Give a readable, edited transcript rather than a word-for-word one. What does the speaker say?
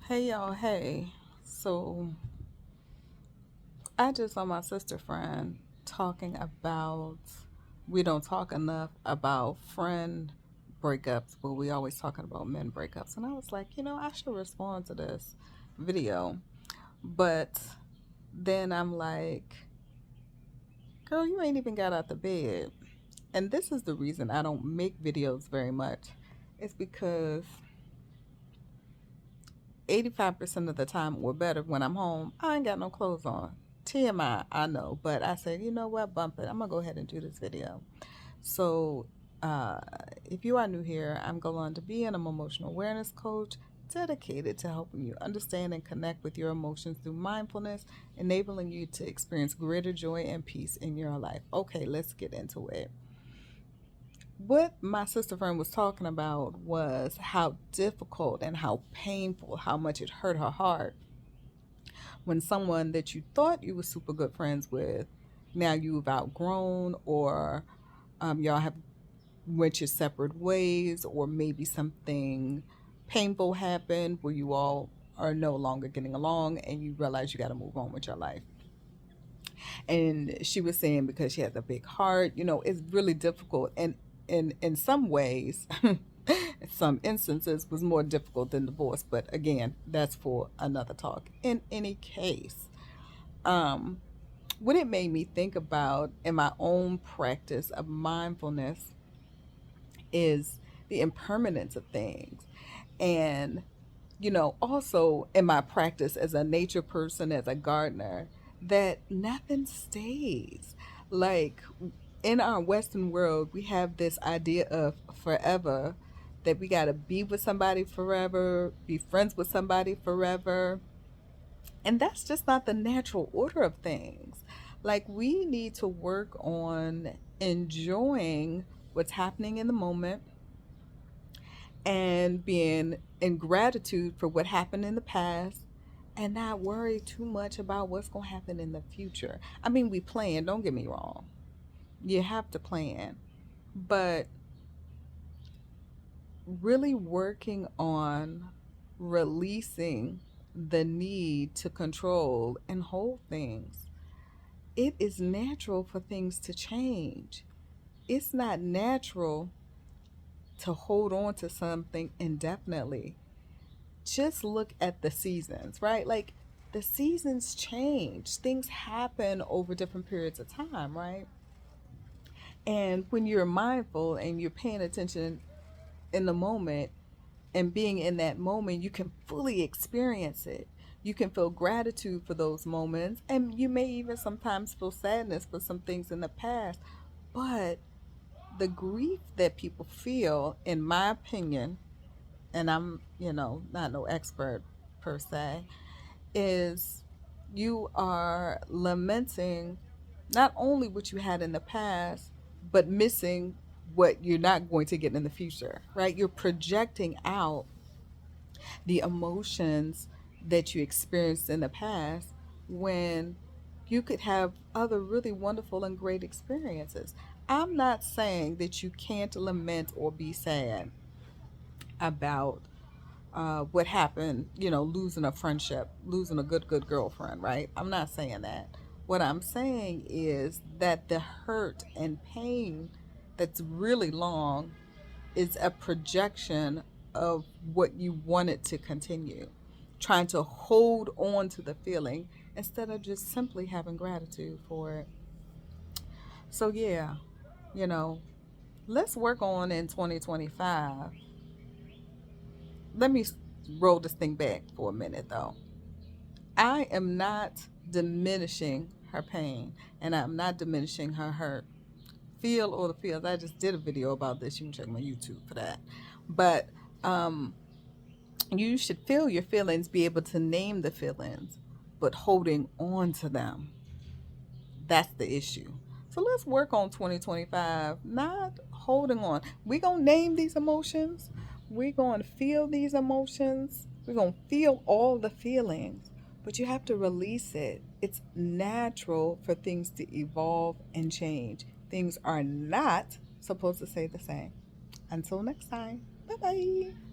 Hey y'all, hey. So I just saw my sister friend talking about we don't talk enough about friend breakups, but we always talking about men breakups. And I was like, I should respond to this video. But then I'm like, girl, you ain't even got out the bed. And this is the reason I don't make videos very much. It's because 85% of the time or better when I'm home, I ain't got no clothes on. TMI, I know, but I said, you know what, bump it. I'm gonna go ahead and do this video. So, uh, if you are new here, I'm going to be an emotional awareness coach dedicated to helping you understand and connect with your emotions through mindfulness, enabling you to experience greater joy and peace in your life. Okay, let's get into it. What my sister friend was talking about was how difficult and how painful, how much it hurt her heart when someone that you thought you were super good friends with, now you've outgrown, or y'all have went your separate ways, or maybe something painful happened where you all are no longer getting along and you realize you got to move on with your life. And she was saying because she has a big heart, it's really difficult. And in some ways, in some instances, was more difficult than divorce. But again, that's for another talk. In any case, um, what it made me think about in my own practice of mindfulness is the impermanence of things. And, also in my practice as a nature person, as a gardener, that nothing stays. Like in our Western world, we have this idea of forever, that we got to be with somebody forever, be friends with somebody forever. And that's just not the natural order of things. Like, we need to work on enjoying what's happening in the moment and being in gratitude for what happened in the past and not worry too much about what's going to happen in the future. I mean, we plan, don't get me wrong. You have to plan, but really working on releasing the need to control and hold things. It is natural for things to change. It's not natural to hold on to something indefinitely. Just look at the seasons, right? Like, the seasons change, things happen over different periods of time, right? And when you're mindful and you're paying attention in the moment and being in that moment, you can fully experience it. You can feel gratitude for those moments, and you may even sometimes feel sadness for some things in the past. But the grief that people feel, in my opinion, and I'm, not no expert per se, is you are lamenting not only what you had in the past, but missing what you're not going to get in the future, right? You're projecting out the emotions that you experienced in the past when you could have other really wonderful and great experiences. I'm not saying that you can't lament or be sad about what happened, losing a friendship, losing a good girlfriend, right? I'm not saying that. What I'm saying is that the hurt and pain that's really long is a projection of what you wanted to continue, trying to hold on to the feeling instead of just simply having gratitude for it. So, yeah, you know, let's work on in 2025. Let me roll this thing back for a minute, though. I am not diminishing her pain, and I'm not diminishing her hurt. Feel or the feels. I just did a video about this. You can check my YouTube for that. But um, you should feel your feelings, be able to name the feelings, but holding on to them, that's the issue. So let's work on 2025, not holding on. We're going to name these emotions. We're going to feel these emotions. We're going to feel all the feelings, but you have to release it. It's natural for things to evolve and change. Things are not supposed to stay the same. Until next time, bye bye.